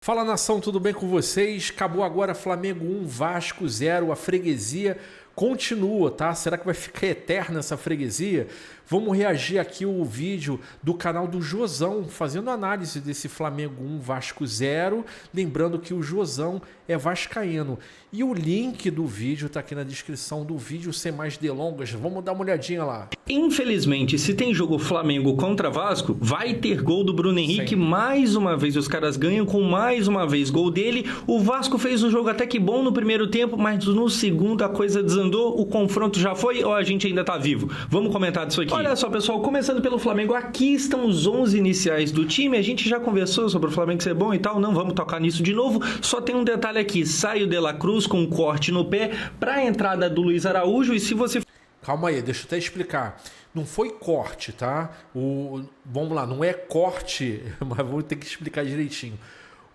Fala, nação, tudo bem com vocês? Acabou agora Flamengo 1, Vasco 0, a freguesia continua, tá? Será que vai ficar eterna essa freguesia? Vamos reagir aqui ao vídeo do canal do Josão, fazendo análise desse Flamengo 1, Vasco 0, lembrando que o Josão é vascaíno. E o link do vídeo tá aqui na descrição do vídeo, sem mais delongas, vamos dar uma olhadinha lá. Infelizmente, se tem jogo Flamengo contra Vasco, vai ter gol do Bruno Henrique. Sim. Mais uma vez os caras ganham com mais uma vez gol dele. O Vasco fez um jogo até que bom no primeiro tempo, mas no segundo a coisa desandou, o confronto já foi ou a gente ainda tá vivo? Vamos comentar disso aqui. Olha só, pessoal, começando pelo Flamengo, aqui estão os 11 iniciais do time. A gente já conversou sobre o Flamengo ser bom e tal, não vamos tocar nisso de novo. Só tem um detalhe aqui, sai o De La Cruz com um corte no pé para a entrada do Luiz Araújo. E se você... Calma aí, deixa eu até explicar. Não foi corte, tá? Vamos lá, não é corte, mas vou ter que explicar direitinho.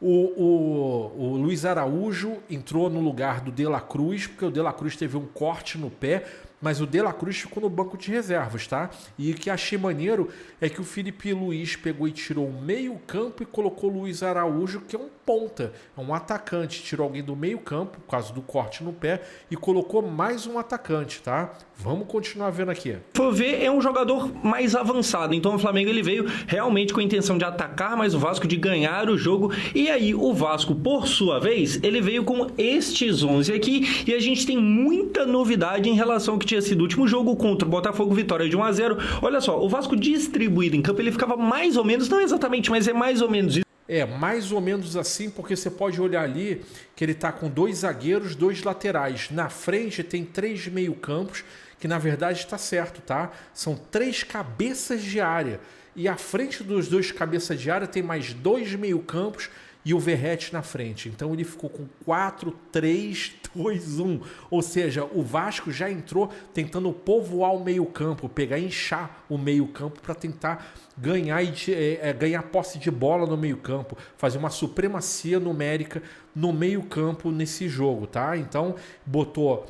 O Luiz Araújo entrou no lugar do De La Cruz, porque o De La Cruz teve um corte no pé, mas o De La Cruz ficou no banco de reservas, tá? E o que achei maneiro é que o Felipe Luiz pegou e tirou o meio campo e colocou o Luiz Araújo, que é um ponta, é um atacante. Tirou alguém do meio campo, por causa do corte no pé, e colocou mais um atacante, tá? Vamos continuar vendo aqui. For ver, é um jogador mais avançado, então o Flamengo ele veio realmente com a intenção de atacar, mas o Vasco de ganhar o jogo. E aí o Vasco, por sua vez, ele veio com estes 11 aqui, e a gente tem muita novidade em relação ao que tinha sido o último jogo contra o Botafogo, vitória de 1-0. Olha só, o Vasco distribuído em campo, ele ficava mais ou menos, não exatamente, mas é mais ou menos isso. É, mais ou menos assim, porque você pode olhar ali que ele tá com 2 zagueiros, 2 laterais. Na frente tem 3 meio-campos, que na verdade está certo, tá? São 3 cabeças de área. E à frente dos 2 cabeças de área tem mais 2 meio-campos e o Verratti na frente. Então ele ficou com 4-3-2-1. Ou seja, o Vasco já entrou tentando povoar o meio-campo, pegar e inchar o meio-campo para tentar ganhar posse de bola no meio-campo, fazer uma supremacia numérica no meio-campo nesse jogo, tá? Então botou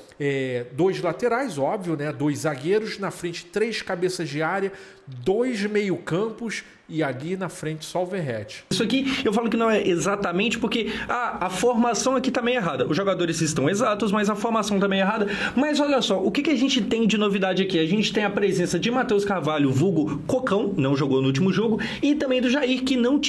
2 laterais, óbvio, né? 2 zagueiros, na frente 3 cabeças de área, 2 meio-campos e ali na frente só o Verratti. Isso aqui eu falo que não é exatamente porque a formação aqui tá meio errada. Os jogadores estão exatos, mas a formação tá meio errada. Mas olha só, o que a gente tem de novidade aqui? A gente tem a presença de Matheus Carvalho, vulgo Cocão, não jogou no último jogo, e também do Jair, que não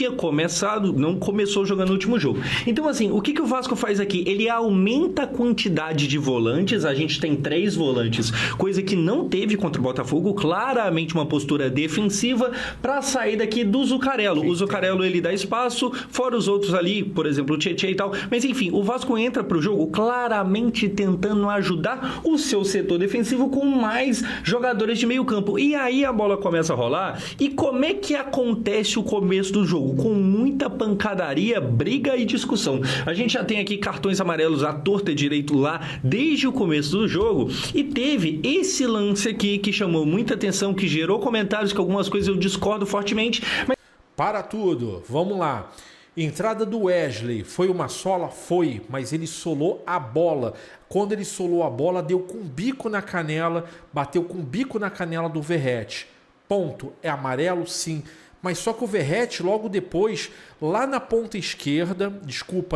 começou jogando no último jogo. Então assim, o que o Vasco faz aqui? Ele aumenta a quantidade de volantes, a gente tem 3 volantes, coisa que não teve contra o Botafogo, claramente uma postura defensiva para sair aqui do Zuccarello. O Zuccarello ele dá espaço, fora os outros ali, por exemplo, o Tietê e tal. Mas enfim, o Vasco entra pro jogo claramente tentando ajudar o seu setor defensivo com mais jogadores de meio campo. E aí a bola começa a rolar. E como é que acontece o começo do jogo? Com muita pancadaria, briga e discussão. A gente já tem aqui cartões amarelos à torta e direito lá desde o começo do jogo. E teve esse lance aqui que chamou muita atenção, que gerou comentários, que algumas coisas eu discordo fortemente. Para tudo, vamos lá. Entrada do Wesley, foi uma sola? Foi, mas ele solou a bola. Quando ele solou a bola, deu com um bico na canela, bateu com um bico na canela do Verratti. Ponto. É amarelo? Sim. Mas só que o Verratti, logo depois, lá na ponta esquerda,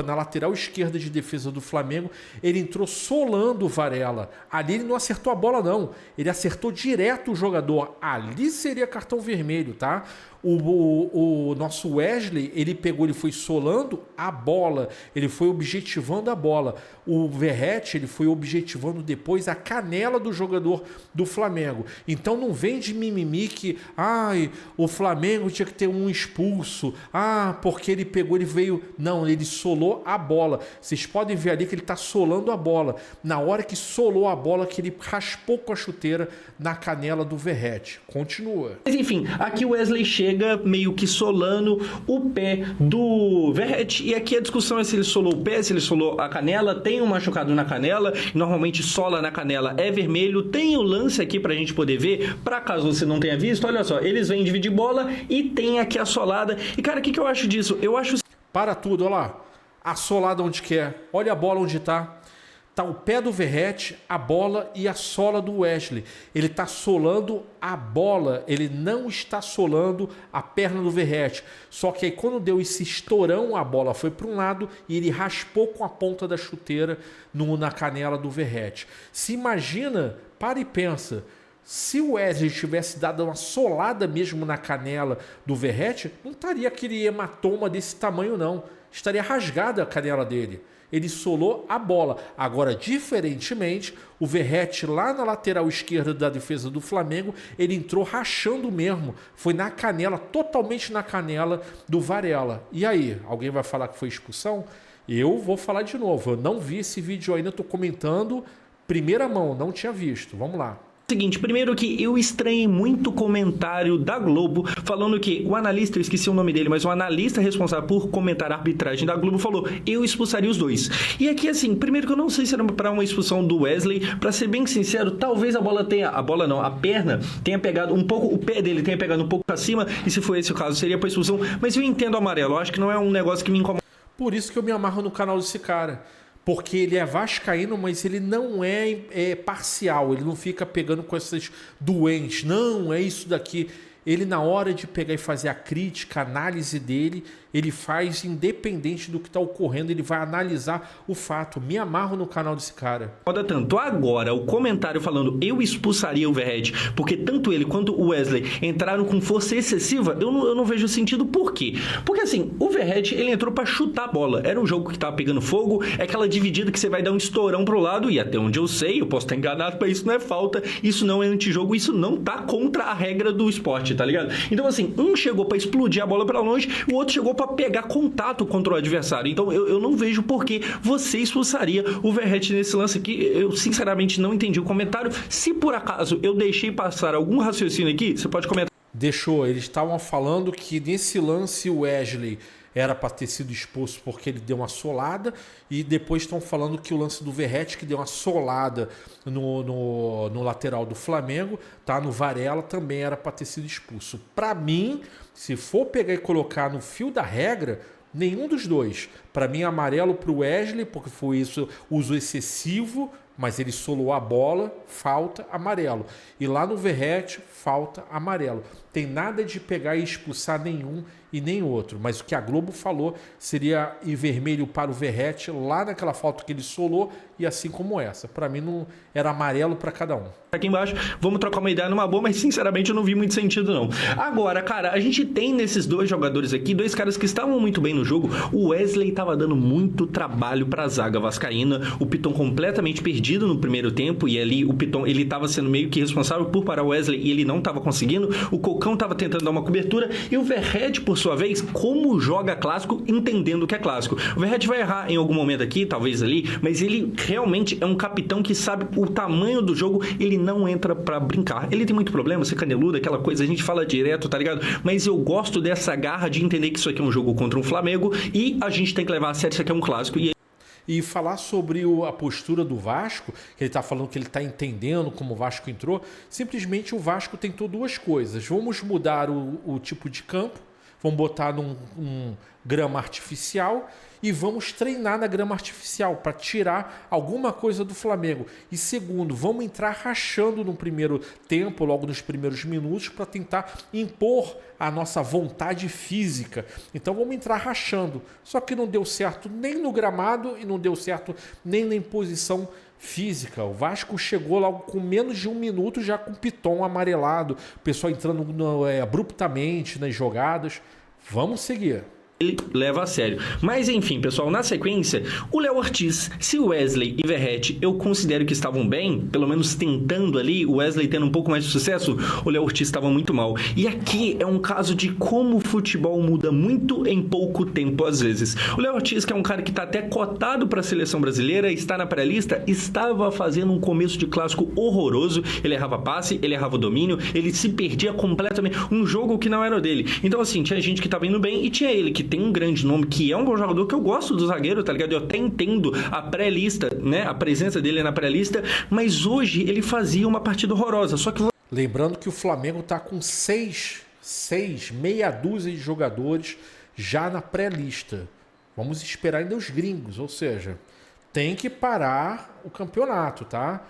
na lateral esquerda de defesa do Flamengo, ele entrou solando o Varela. Ali ele não acertou a bola, não. Ele acertou direto o jogador. Ali seria cartão vermelho, tá? O nosso Wesley, ele foi solando a bola, ele foi objetivando a bola. O Verratti, ele foi objetivando depois a canela do jogador do Flamengo. Então não vem de mimimi que o Flamengo tinha que ter um expulso, porque ele veio... Não, ele solou a bola. Vocês podem ver ali que ele está solando a bola. Na hora que solou a bola, que ele raspou com a chuteira na canela do Verratti. Continua. Mas enfim, aqui o Wesley chega meio que solando o pé do Verratti, e aqui a discussão é se ele solou o pé, se ele solou a canela. Tem um machucado na canela, normalmente sola na canela é vermelho. Tem o lance aqui pra gente poder ver, pra caso você não tenha visto, olha só, eles vêm dividir bola e tem aqui a solada. E cara, o que eu acho disso? Eu acho... Para tudo, olha lá, a solada onde quer, olha a bola onde tá Tá o pé do Verratti, a bola e a sola do Wesley. Ele está solando a bola, ele não está solando a perna do Verratti. Só que aí quando deu esse estourão, a bola foi para um lado e ele raspou com a ponta da chuteira na canela do Verratti. Se imagina, para e pensa, se o Wesley tivesse dado uma solada mesmo na canela do Verratti, não estaria aquele hematoma desse tamanho não. Estaria rasgada a canela dele. Ele solou a bola. Agora, diferentemente, o Verratti lá na lateral esquerda da defesa do Flamengo, ele entrou rachando mesmo. Foi na canela, totalmente na canela do Varela. E aí, alguém vai falar que foi expulsão? Eu vou falar de novo. Eu não vi esse vídeo ainda, estou comentando primeira mão, não tinha visto. Vamos lá. Seguinte, primeiro que eu estranhei muito o comentário da Globo falando que o analista, eu esqueci o nome dele, mas o analista responsável por comentar a arbitragem da Globo falou, eu expulsaria os dois. E aqui assim, primeiro que eu não sei se era para uma expulsão do Wesley, para ser bem sincero, talvez a perna tenha pegado um pouco, o pé dele tenha pegado um pouco acima, e se for esse o caso, seria para expulsão, mas eu entendo o amarelo, eu acho que não é um negócio que me incomoda. Por isso que eu me amarro no canal desse cara. Porque ele é vascaíno, mas ele não é parcial. Ele não fica pegando com essas doentes. Não, é isso daqui. Ele, na hora de pegar e fazer a crítica, a análise dele, ele faz independente do que está ocorrendo, ele vai analisar o fato. Me amarro no canal desse cara. Tanto agora, o comentário falando eu expulsaria o Verratti, porque tanto ele quanto o Wesley entraram com força excessiva, eu não vejo sentido. Por quê? Porque assim, o Verratti, ele entrou para chutar a bola. Era um jogo que tava pegando fogo, é aquela dividida que você vai dar um estourão pro lado, e até onde eu sei, eu posso estar enganado, mas isso não é falta, isso não é antijogo, isso não tá contra a regra do esporte, tá ligado? Então assim, um chegou para explodir a bola para longe, o outro chegou para pegar contato contra o adversário. Então eu não vejo por que você expulsaria o Verratti nesse lance aqui. Eu sinceramente não entendi o comentário. Se por acaso eu deixei passar algum raciocínio aqui, você pode comentar. Deixou, eles estavam falando que nesse lance o Wesley era para ter sido expulso porque ele deu uma solada, e depois estão falando que o lance do Verratti, que deu uma solada no lateral do Flamengo, tá, no Varela, também era para ter sido expulso. Para mim, se for pegar e colocar no fio da regra, nenhum dos dois. Para mim, amarelo para o Wesley, porque foi isso, uso excessivo, mas ele solou a bola, falta, amarelo. E lá no Verratti, falta, amarelo. Tem nada de pegar e expulsar nenhum e nem outro. Mas o que a Globo falou seria ir vermelho para o Verratti lá naquela falta que ele solou, e assim como essa. Para mim, não era amarelo para cada um. Aqui embaixo, vamos trocar uma ideia numa boa, mas sinceramente eu não vi muito sentido não. Agora, cara, a gente tem nesses dois jogadores aqui, dois caras que estavam muito bem no jogo. O Wesley estava dando muito trabalho para a zaga vascaína, o Piton completamente perdido no primeiro tempo, e ali o Piton, ele estava sendo meio que responsável por parar o Wesley e ele não estava conseguindo. O Cocão estava tentando dar uma cobertura, e o Verratti, por sua vez, como joga clássico, entendendo que é clássico. O Verratti vai errar em algum momento aqui, talvez ali, mas ele realmente é um capitão que sabe o tamanho do jogo, ele não entra pra brincar. Ele tem muito problema, ser caneludo, aquela coisa, a gente fala direto, tá ligado? Mas eu gosto dessa garra de entender que isso aqui é um jogo contra um Flamengo e a gente tem que levar a sério, isso aqui é um clássico. E falar sobre a postura do Vasco, que ele está falando que ele está entendendo como o Vasco entrou, simplesmente o Vasco tentou duas coisas. Vamos mudar o tipo de campo, vamos botar num grama artificial e vamos treinar na grama artificial para tirar alguma coisa do Flamengo. E segundo, vamos entrar rachando no primeiro tempo, logo nos primeiros minutos, para tentar impor a nossa vontade física. Então vamos entrar rachando. Só que não deu certo nem no gramado e não deu certo nem na imposição física. O Vasco chegou logo com menos de 1 minuto já com o Piton amarelado, o pessoal entrando abruptamente nas jogadas. Vamos seguir. Ele leva a sério. Mas enfim, pessoal, na sequência, o Léo Ortiz, se o Wesley e Verratti eu considero que estavam bem, pelo menos tentando ali, o Wesley tendo um pouco mais de sucesso, o Léo Ortiz estava muito mal. E aqui é um caso de como o futebol muda muito em pouco tempo às vezes. O Léo Ortiz, que é um cara que está até cotado para a seleção brasileira, está na pré-lista, estava fazendo um começo de clássico horroroso, ele errava passe, ele errava domínio, ele se perdia completamente, um jogo que não era dele. Então assim, tinha gente que estava indo bem e tinha ele que tem um grande nome, que é um bom jogador, que eu gosto do zagueiro, tá ligado? Eu até entendo a pré-lista, né? A presença dele na pré-lista, mas hoje ele fazia uma partida horrorosa, só que... Lembrando que o Flamengo tá com meia dúzia de jogadores já na pré-lista. Vamos esperar ainda os gringos, ou seja, tem que parar o campeonato, tá?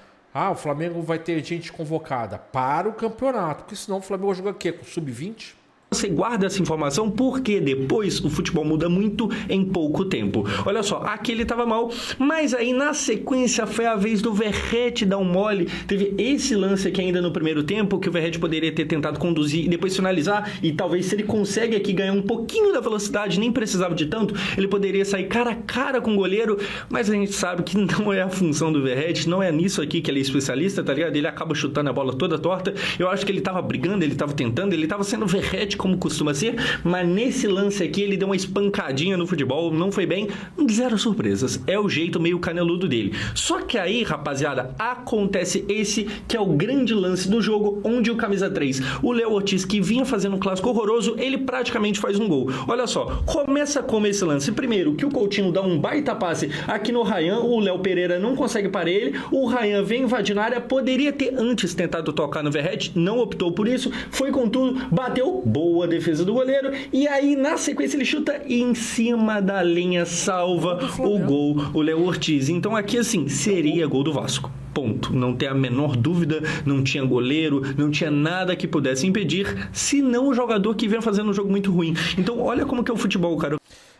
O Flamengo vai ter gente convocada. Para o campeonato, porque senão o Flamengo vai jogar o quê? Com sub-20? Você guarda essa informação porque depois o futebol muda muito em pouco tempo. Olha só, aqui ele estava mal, mas aí na sequência foi a vez do Verratti dar um mole. Teve esse lance aqui ainda no primeiro tempo, que o Verratti poderia ter tentado conduzir e depois finalizar, e talvez se ele consegue aqui ganhar um pouquinho da velocidade, nem precisava de tanto, ele poderia sair cara a cara com o goleiro, mas a gente sabe que não é a função do Verratti, não é nisso aqui que ele é especialista, tá ligado? Ele acaba chutando a bola toda torta. Eu acho que ele estava brigando, ele estava tentando, ele estava sendo Verratti como costuma ser, mas nesse lance aqui ele deu uma espancadinha no futebol, não foi bem, zero surpresas, é o jeito meio caneludo dele. Só que aí, rapaziada, acontece esse que é o grande lance do jogo, onde o camisa 3, o Léo Ortiz, que vinha fazendo um clássico horroroso, ele praticamente faz um gol. Olha só, começa como esse lance, primeiro que o Coutinho dá um baita passe aqui no Ryan, o Léo Pereira não consegue parar ele, o Ryan vem invadir na área, poderia ter antes tentado tocar no Verratti, não optou por isso, foi com tudo, bateu, boa defesa do goleiro, e aí na sequência ele chuta em cima da linha, salva o gol, o Léo Ortiz. Então aqui assim, seria gol do Vasco. Ponto. Não tem a menor dúvida, não tinha goleiro, não tinha nada que pudesse impedir, senão o jogador que vinha fazendo um jogo muito ruim. Então olha como que é o futebol, cara.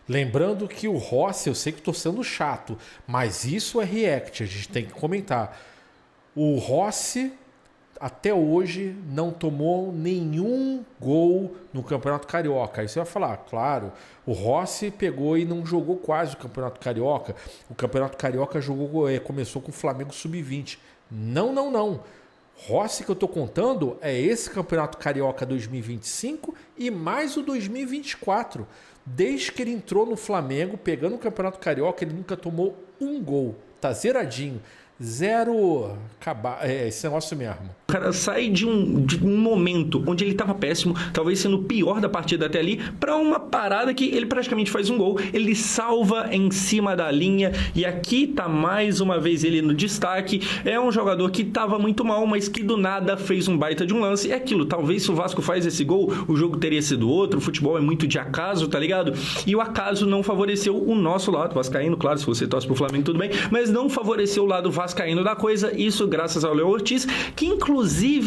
Lembrando que o Rossi, eu sei que estou sendo chato, mas isso é react, a gente tem que comentar. O Rossi até hoje não tomou nenhum gol no Campeonato Carioca. Aí você vai falar, claro, o Rossi pegou e não jogou quase o Campeonato Carioca. O Campeonato Carioca começou com o Flamengo Sub-20. Não. Rossi que eu tô contando é esse Campeonato Carioca 2025 e mais o 2024. Desde que ele entrou no Flamengo, pegando o Campeonato Carioca, ele nunca tomou um gol. Tá zeradinho. Zero. Esse negócio mesmo. O cara sai de um momento onde ele estava péssimo, talvez sendo o pior da partida até ali, para uma parada que ele praticamente faz um gol, ele salva em cima da linha, e aqui tá mais uma vez ele no destaque. É um jogador que estava muito mal, mas que do nada fez um baita de um lance. É aquilo, talvez se o Vasco faz esse gol, o jogo teria sido outro. O futebol é muito de acaso, tá ligado? E o acaso não favoreceu o nosso lado vascaíno, claro, se você torce pro Flamengo tudo bem, mas não favoreceu o lado vascaíno da coisa, isso graças ao Léo Ortiz, que inclusive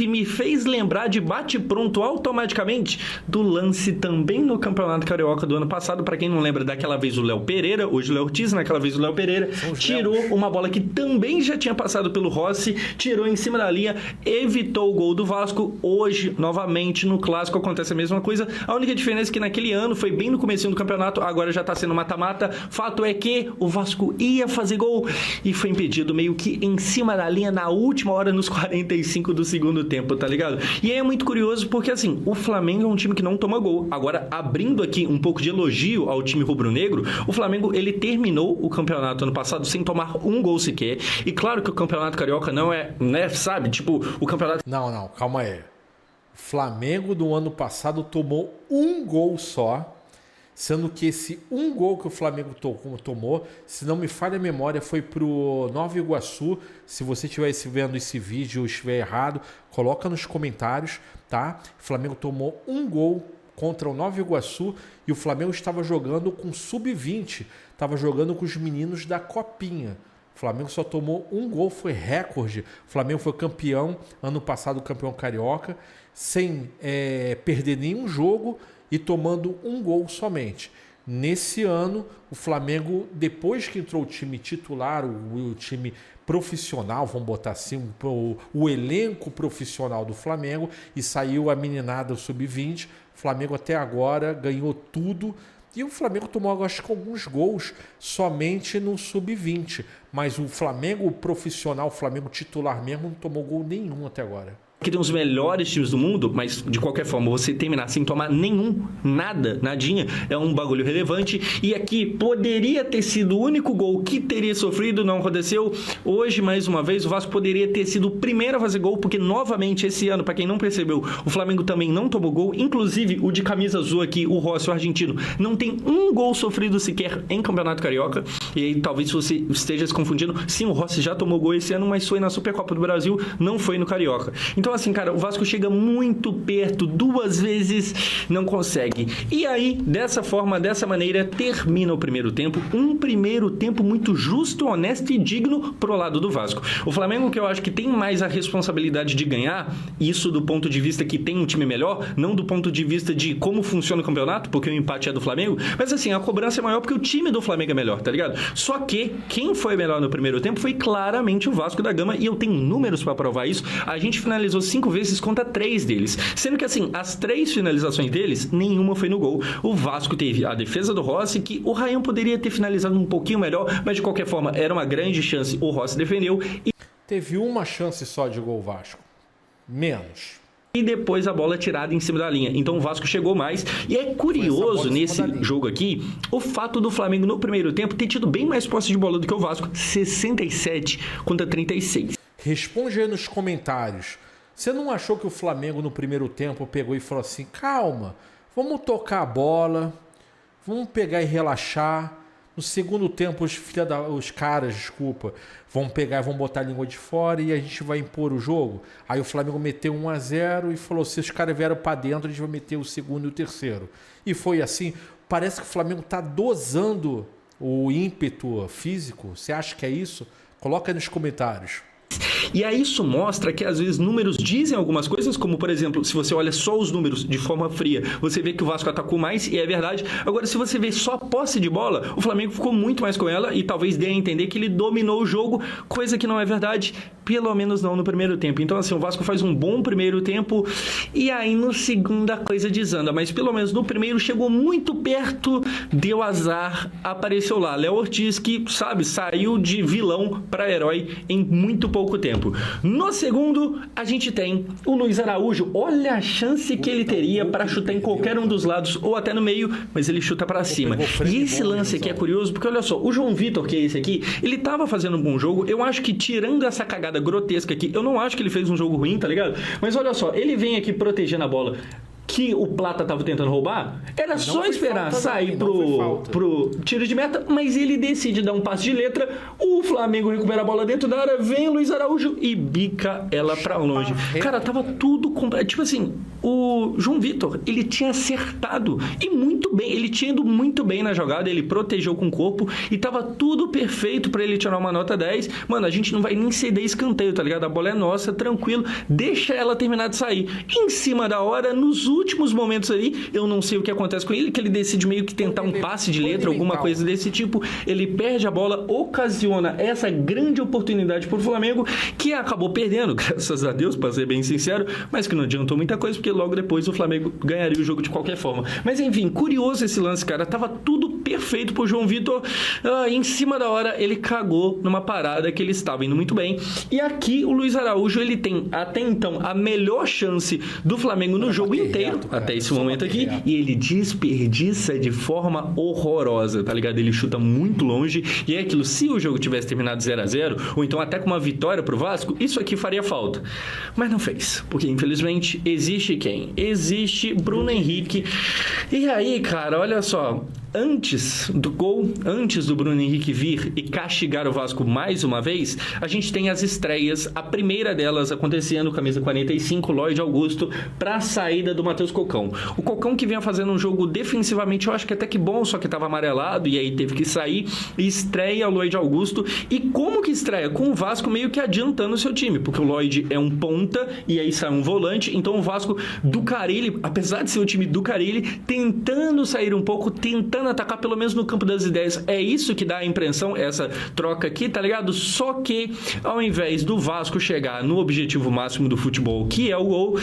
me fez lembrar de bate-pronto automaticamente do lance também no Campeonato Carioca do ano passado. Para quem não lembra, daquela vez o Léo Pereira, hoje o Léo Ortiz, naquela vez o Léo Pereira, tirou uma bola que também já tinha passado pelo Rossi, tirou em cima da linha, evitou o gol do Vasco. Hoje, novamente, no Clássico acontece a mesma coisa. A única diferença é que naquele ano foi bem no comecinho do campeonato, agora já tá sendo mata-mata. Fato é que o Vasco ia fazer gol e foi impedido meio que em cima da linha na última hora, nos 45 do segundo tempo, tá ligado? E aí é muito curioso porque, assim, o Flamengo é um time que não toma gol. Agora, abrindo aqui um pouco de elogio ao time rubro-negro, o Flamengo, ele terminou o campeonato ano passado sem tomar um gol sequer. E claro que o Campeonato Carioca não é, né, sabe? Tipo, o campeonato... Não, calma aí. O Flamengo do ano passado tomou um gol só, sendo que esse um gol que o Flamengo tomou, se não me falha a memória, foi pro Nova Iguaçu. Se você estiver vendo esse vídeo ou estiver errado, coloca nos comentários, tá? O Flamengo tomou um gol contra o Nova Iguaçu e o Flamengo estava jogando com sub-20, estava jogando com os meninos da Copinha. O Flamengo só tomou um gol, foi recorde. O Flamengo foi campeão, ano passado campeão carioca, sem perder nenhum jogo e tomando um gol somente. Nesse ano, o Flamengo, depois que entrou o time titular, o time profissional, vamos botar assim, o elenco profissional do Flamengo, e saiu a meninada sub-20, o Flamengo até agora ganhou tudo. E o Flamengo tomou, acho que alguns gols somente no sub-20. Mas o Flamengo profissional, o Flamengo titular mesmo, não tomou gol nenhum até agora. Que tem os melhores times do mundo, mas de qualquer forma, você terminar sem tomar nenhum, nada, nadinha, é um bagulho relevante. E aqui poderia ter sido o único gol que teria sofrido, não aconteceu. Hoje, mais uma vez, o Vasco poderia ter sido o primeiro a fazer gol, porque novamente esse ano, para quem não percebeu, o Flamengo também não tomou gol. Inclusive, o de camisa azul aqui, o Rossi, o argentino, não tem um gol sofrido sequer em Campeonato Carioca. E aí, talvez você esteja se confundindo. Sim, o Rossi já tomou gol esse ano, mas foi na Supercopa do Brasil, não foi no Carioca. Então, Então assim, cara, o Vasco chega muito perto, 2 vezes não consegue. E aí, dessa forma, dessa maneira, termina o primeiro tempo. Um primeiro tempo muito justo, honesto e digno pro lado do Vasco. O Flamengo, que eu acho que tem mais a responsabilidade de ganhar, isso do ponto de vista que tem um time melhor, não do ponto de vista de como funciona o campeonato, porque o empate é do Flamengo, mas assim, a cobrança é maior porque o time do Flamengo é melhor, tá ligado? Só que quem foi melhor no primeiro tempo foi claramente o Vasco da Gama, e eu tenho números para provar isso. A gente finalizou 5 vezes contra 3 deles, sendo que assim, as 3 finalizações deles, nenhuma foi no gol. O Vasco teve a defesa do Rossi, que o Ryan poderia ter finalizado um pouquinho melhor, mas de qualquer forma era uma grande chance, o Rossi defendeu. Teve uma chance só de gol Vasco, menos. E depois a bola tirada em cima da linha. Então o Vasco chegou mais. E é curioso nesse jogo aqui o fato do Flamengo no primeiro tempo ter tido bem mais posse de bola do que o Vasco. 67 contra 36. Responde aí nos comentários. Você não achou que o Flamengo no primeiro tempo pegou e falou assim: calma, vamos tocar a bola, vamos pegar e relaxar. No segundo tempo, os caras, vão pegar e vão botar a língua de fora e a gente vai impor o jogo. Aí o Flamengo meteu 1-0 e falou: se os caras vieram para dentro, a gente vai meter o segundo e o terceiro. E foi assim. Parece que o Flamengo está dosando o ímpeto físico. Você acha que é isso? Coloca aí nos comentários. E aí isso mostra que às vezes números dizem algumas coisas, como por exemplo, se você olha só os números de forma fria, você vê que o Vasco atacou mais, e é verdade. Agora, se você vê só a posse de bola, o Flamengo ficou muito mais com ela e talvez dê a entender que ele dominou o jogo, coisa que não é verdade, pelo menos não no primeiro tempo. Então assim, o Vasco faz um bom primeiro tempo e aí no segundo a coisa desanda, mas pelo menos no primeiro chegou muito perto, deu azar, apareceu lá Léo Ortiz, que sabe, saiu de vilão para herói em muito pouco tempo. No segundo, a gente tem o Luiz Araújo. Olha a chance que ele teria para chutar em qualquer um dos lados ou até no meio, mas ele chuta para cima. E esse lance aqui é curioso, porque olha só, o João Vitor, que é esse aqui, ele tava fazendo um bom jogo. Eu acho que tirando essa cagada grotesca aqui, eu não acho que ele fez um jogo ruim, tá ligado? Mas olha só, ele vem aqui protegendo a bola que o Plata tava tentando roubar, era só esperar sair pro tiro de meta, mas ele decide dar um passe de letra, o Flamengo recupera a bola dentro da área, vem o Luiz Araújo e bica ela pra longe. Cara, tava tudo tipo assim, o João Vitor, ele tinha acertado e muito bem, ele tinha ido muito bem na jogada, ele protegeu com o corpo e tava tudo perfeito pra ele tirar uma nota 10. Mano, a gente não vai nem ceder escanteio, tá ligado? A bola é nossa, tranquilo, deixa ela terminar de sair. Em cima da hora, nos últimos momentos ali, eu não sei o que acontece com ele, que ele decide meio que tentar um passe de letra, alguma coisa desse tipo, ele perde a bola, ocasiona essa grande oportunidade pro Flamengo, que acabou perdendo, graças a Deus, pra ser bem sincero, mas que não adiantou muita coisa, porque logo depois o Flamengo ganharia o jogo de qualquer forma. Mas enfim, curioso esse lance, cara, tava tudo perfeito pro João Vitor, em cima da hora ele cagou numa parada que ele estava indo muito bem, e aqui o Luiz Araújo, ele tem até então a melhor chance do Flamengo no jogo inteiro, até esse momento aqui, e ele desperdiça de forma horrorosa, tá ligado? Ele chuta muito longe, e é aquilo, se o jogo tivesse terminado 0-0, ou então até com uma vitória pro Vasco, isso aqui faria falta. Mas não fez, porque infelizmente existe quem? Existe Bruno Henrique. E aí, cara, olha só, antes do gol, antes do Bruno Henrique vir e castigar o Vasco mais uma vez, a gente tem as estreias, a primeira delas acontecendo, camisa 45, Lloyd Augusto, para a saída do Matheus Cocão. O Cocão que vinha fazendo um jogo defensivamente, eu acho que até que bom, só que estava amarelado e aí teve que sair, e estreia o Lloyd Augusto. E como que estreia? Com o Vasco meio que adiantando o seu time, porque o Lloyd é um ponta e aí sai um volante, então o Vasco do Carille, apesar de ser o time do Carille, tentando sair um pouco, tentando atacar pelo menos no campo das ideias. É isso que dá a impressão, essa troca aqui, tá ligado? Só que ao invés do Vasco chegar no objetivo máximo do futebol, que é o gol,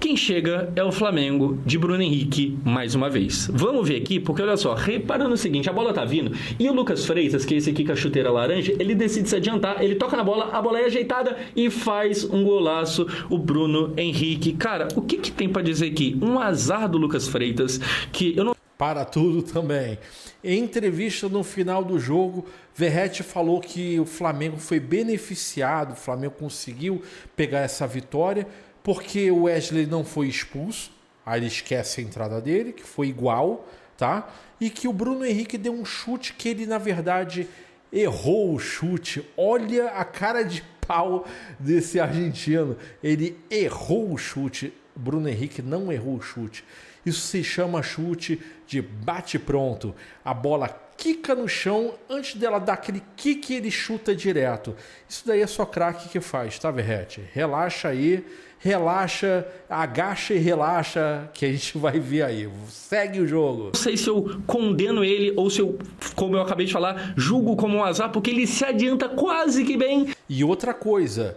quem chega é o Flamengo de Bruno Henrique mais uma vez. Vamos ver aqui, porque olha só, repara no seguinte, a bola tá vindo e o Lucas Freitas, que é esse aqui com a chuteira laranja, ele decide se adiantar, ele toca na bola, a bola é ajeitada e faz um golaço, o Bruno Henrique. Cara, o que tem pra dizer aqui? Um azar do Lucas Freitas, que eu não... Para tudo também. Em entrevista no final do jogo, Verratti falou que o Flamengo foi beneficiado, o Flamengo conseguiu pegar essa vitória porque o Wesley não foi expulso, aí ele esquece a entrada dele, que foi igual, tá? E que o Bruno Henrique deu um chute que ele, na verdade, errou o chute. Olha a cara de pau desse argentino. Ele errou o chute. Bruno Henrique não errou o chute. Isso se chama chute de bate-pronto. A bola quica no chão, antes dela dar aquele kick, ele chuta direto. Isso daí é só craque que faz, tá, Verrete? Relaxa aí, relaxa, agacha e relaxa, que a gente vai ver aí. Segue o jogo. Não sei se eu condeno ele ou se eu, como eu acabei de falar, julgo como um azar, porque ele se adianta quase que bem. E outra coisa,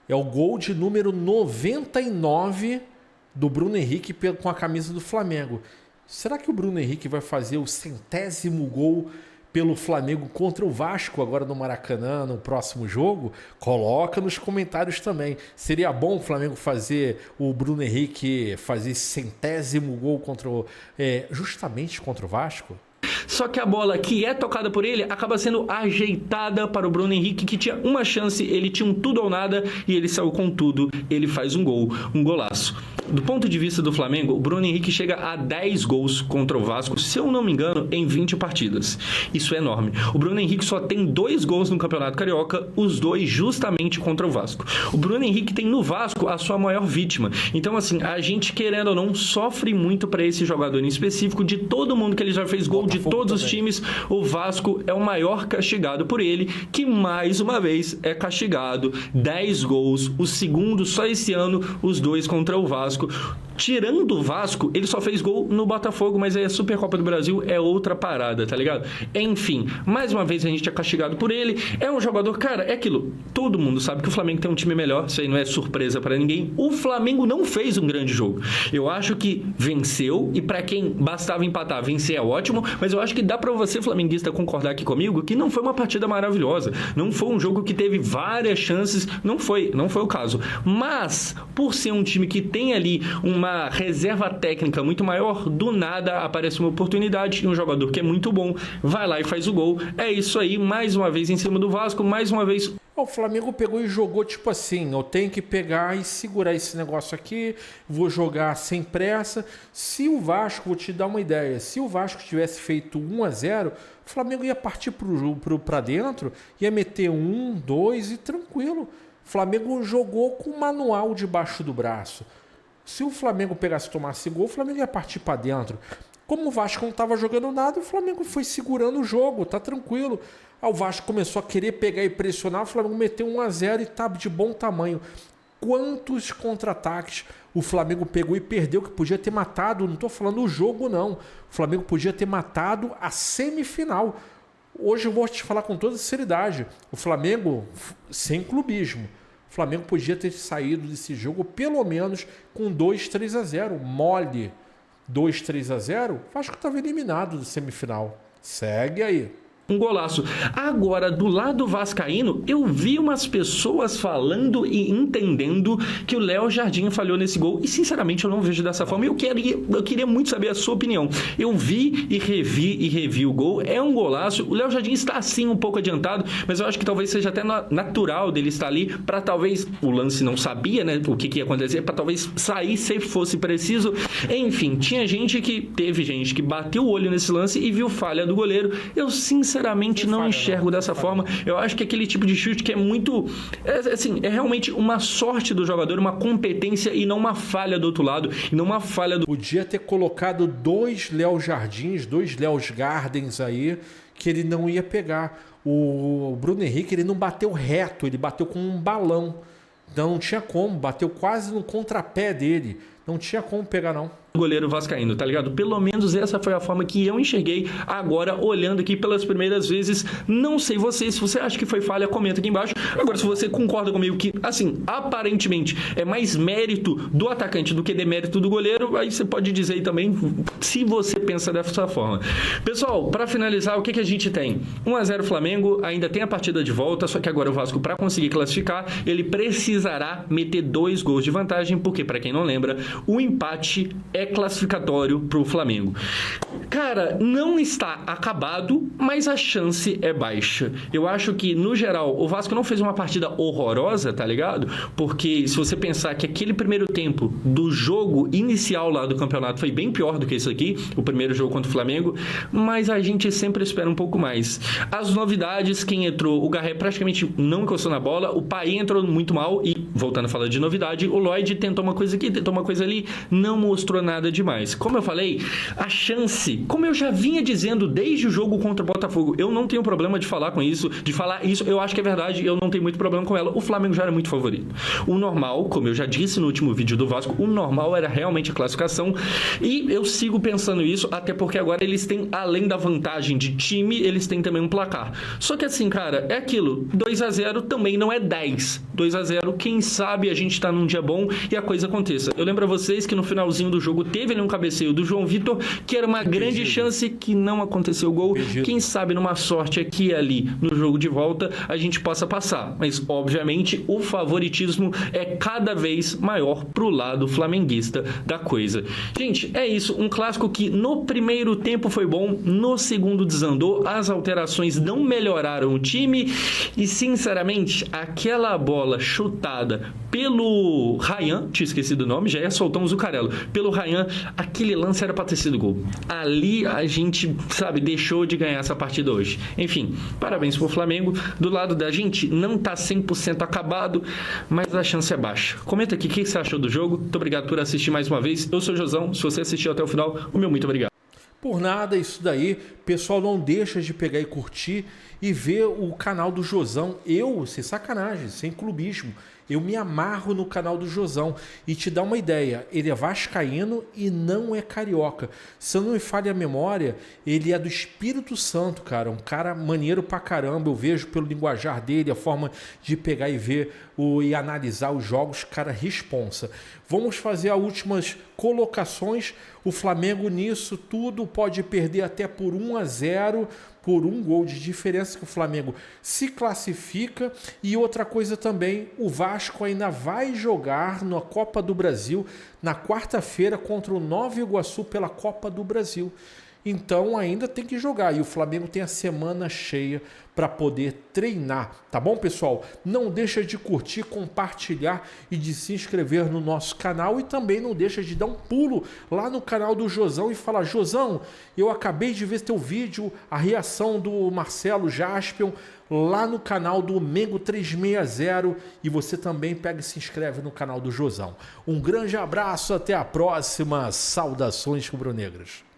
é o gol de número 99 do Bruno Henrique com a camisa do Flamengo. Será que o Bruno Henrique vai fazer o 100º gol pelo Flamengo contra o Vasco agora no Maracanã, no próximo jogo? Coloca nos comentários também. Seria bom o Flamengo fazer o Bruno Henrique fazer esse 100º gol justamente contra o Vasco? Só que a bola que é tocada por ele acaba sendo ajeitada para o Bruno Henrique, que tinha uma chance, ele tinha um tudo ou nada e ele saiu com tudo. Ele faz um gol, um golaço. Do ponto de vista do Flamengo, o Bruno Henrique chega a 10 gols contra o Vasco, se eu não me engano, em 20 partidas. Isso é enorme. O Bruno Henrique só tem 2 gols no Campeonato Carioca, os 2 justamente contra o Vasco. O Bruno Henrique tem no Vasco a sua maior vítima. Então, assim, a gente, querendo ou não, sofre muito para esse jogador em específico. De todo mundo que ele já fez gol, de todos os times, o Vasco é o maior castigado por ele, que mais uma vez é castigado. 10 gols, o segundo só esse ano, os 2 contra o Vasco. Tirando o Vasco, ele só fez gol no Botafogo, mas aí a Supercopa do Brasil é outra parada, tá ligado? Enfim, mais uma vez a gente é castigado por ele. É um jogador, cara, é aquilo. Todo mundo sabe que o Flamengo tem um time melhor, isso aí não é surpresa pra ninguém. O Flamengo não fez um grande jogo. Eu acho que venceu, e pra quem bastava empatar, vencer é ótimo, mas eu acho que dá pra você, flamenguista, concordar aqui comigo que não foi uma partida maravilhosa. Não foi um jogo que teve várias chances, não foi o caso. Mas, por ser um time que tem ali uma reserva técnica muito maior, do nada aparece uma oportunidade e um jogador que é muito bom vai lá e faz o gol. É isso aí, mais uma vez em cima do Vasco, mais uma vez. O Flamengo pegou e jogou tipo assim, eu tenho que pegar e segurar esse negócio aqui, vou jogar sem pressa. Se o Vasco, vou te dar uma ideia, se o Vasco tivesse feito 1-0, o Flamengo ia partir para dentro, ia meter 1, 2 e tranquilo. O Flamengo jogou com o manual debaixo do braço. Se o Flamengo pegasse e tomasse gol, o Flamengo ia partir para dentro. Como o Vasco não estava jogando nada, o Flamengo foi segurando o jogo, tá tranquilo. Aí o Vasco começou a querer pegar e pressionar, o Flamengo meteu 1-0 e tá de bom tamanho. Quantos contra-ataques o Flamengo pegou e perdeu, que podia ter matado, não estou falando o jogo não, o Flamengo podia ter matado a semifinal. Hoje eu vou te falar com toda sinceridade, o Flamengo, sem clubismo, o Flamengo podia ter saído desse jogo pelo menos com 2-3-0, mole 2-3-0, o Vasco estava eliminado do semifinal. Segue aí. Um golaço. Agora, do lado vascaíno, eu vi umas pessoas falando e entendendo que o Léo Jardim falhou nesse gol. E, sinceramente, eu não vejo dessa forma. Eu queria muito saber a sua opinião. Eu vi e revi o gol. É um golaço. O Léo Jardim está, sim, um pouco adiantado, mas eu acho que talvez seja até natural dele estar ali para talvez... O lance não sabia, né, o que ia acontecer, para talvez sair se fosse preciso. Enfim, teve gente que bateu o olho nesse lance e viu falha do goleiro. Eu, sinceramente, não enxergo dessa forma. Eu acho que aquele tipo de chute que é muito... é realmente uma sorte do jogador, uma competência e não uma falha do outro lado. E não uma falha do... Podia ter colocado 2 Léo Jardins, 2 Léo Gardens aí, que ele não ia pegar. O Bruno Henrique, ele não bateu reto, ele bateu com um balão. Então não tinha como, bateu quase no contrapé dele. Não tinha como pegar, não. Goleiro vascaíno, tá ligado? Pelo menos essa foi a forma que eu enxerguei agora, olhando aqui pelas primeiras vezes. Não sei você, se você acha que foi falha, comenta aqui embaixo. Agora, se você concorda comigo que, assim, aparentemente é mais mérito do atacante do que demérito do goleiro, aí você pode dizer aí também se você pensa dessa forma. Pessoal, para finalizar, o que a gente tem? 1-0 Flamengo, ainda tem a partida de volta, só que agora o Vasco, para conseguir classificar, ele precisará meter 2 gols de vantagem, porque, para quem não lembra, o empate é classificatório para o Flamengo. Cara, não está acabado, mas a chance é baixa. Eu acho que, no geral, o Vasco não fez uma partida horrorosa, tá ligado? Porque se você pensar que aquele primeiro tempo do jogo inicial lá do campeonato foi bem pior do que isso aqui, o primeiro jogo contra o Flamengo, mas a gente sempre espera um pouco mais. As novidades, quem entrou, o Garré praticamente não encostou na bola, o Paí entrou muito mal e, voltando a falar de novidade, o Lloyd tentou uma coisa aqui, tentou uma coisa ali, não mostrou nada demais. Como eu falei, a chance, como eu já vinha dizendo desde o jogo contra o Botafogo, eu não tenho problema de falar com isso, de falar isso, eu acho que é verdade, eu não tenho muito problema com ela, o Flamengo já era muito favorito. O normal, como eu já disse no último vídeo do Vasco, o normal era realmente a classificação e eu sigo pensando isso, até porque agora eles têm, além da vantagem de time, eles têm também um placar. Só que assim, cara, é aquilo, 2-0 também não é 10. 2-0, quem sabe a gente tá num dia bom e a coisa aconteça. Eu lembro a vocês que no finalzinho do jogo teve ali um cabeceio do João Vitor, que era uma grande chance que não aconteceu o gol. Quem sabe numa sorte aqui e ali no jogo de volta a gente possa passar. Mas, obviamente, o favoritismo é cada vez maior pro lado flamenguista da coisa. Gente, é isso. Um clássico que no primeiro tempo foi bom, no segundo desandou, as alterações não melhoraram o time e, sinceramente, aquela bola chutada pelo Ryan, tinha esquecido o nome, já ia soltar um Zucarello, pelo Ryan, aquele lance era pra ter sido gol. Ali a gente, sabe, deixou de ganhar essa partida hoje. Enfim, parabéns pro Flamengo. Do lado da gente, não tá 100% acabado, mas a chance é baixa. Comenta aqui o que você achou do jogo. Muito obrigado por assistir mais uma vez. Eu sou o Josão. Se você assistiu até o final, o meu muito obrigado. Por nada, isso daí. Pessoal, não deixa de pegar e curtir e ver o canal do Josão. Eu, sem sacanagem, sem clubismo, eu me amarro no canal do Josão. E te dá uma ideia, ele é vascaíno e não é carioca. Se eu não me falha a memória, ele é do Espírito Santo, cara. Um cara maneiro pra caramba. Eu vejo pelo linguajar dele, a forma de pegar e ver e analisar os jogos, cara, responsa. Vamos fazer as últimas colocações. O Flamengo nisso tudo pode perder até por 1-0, por um gol de diferença, que o Flamengo se classifica. E outra coisa também, o Vasco ainda vai jogar na Copa do Brasil na quarta-feira contra o Nova Iguaçu pela Copa do Brasil. Então ainda tem que jogar e o Flamengo tem a semana cheia para poder treinar, tá bom, pessoal? Não deixa de curtir, compartilhar e de se inscrever no nosso canal e também não deixa de dar um pulo lá no canal do Josão e falar: Josão, eu acabei de ver teu vídeo, a reação do Marcelo Jaspion lá no canal do Mengo 360 e você também pega e se inscreve no canal do Josão. Um grande abraço, até a próxima, saudações rubro-negras.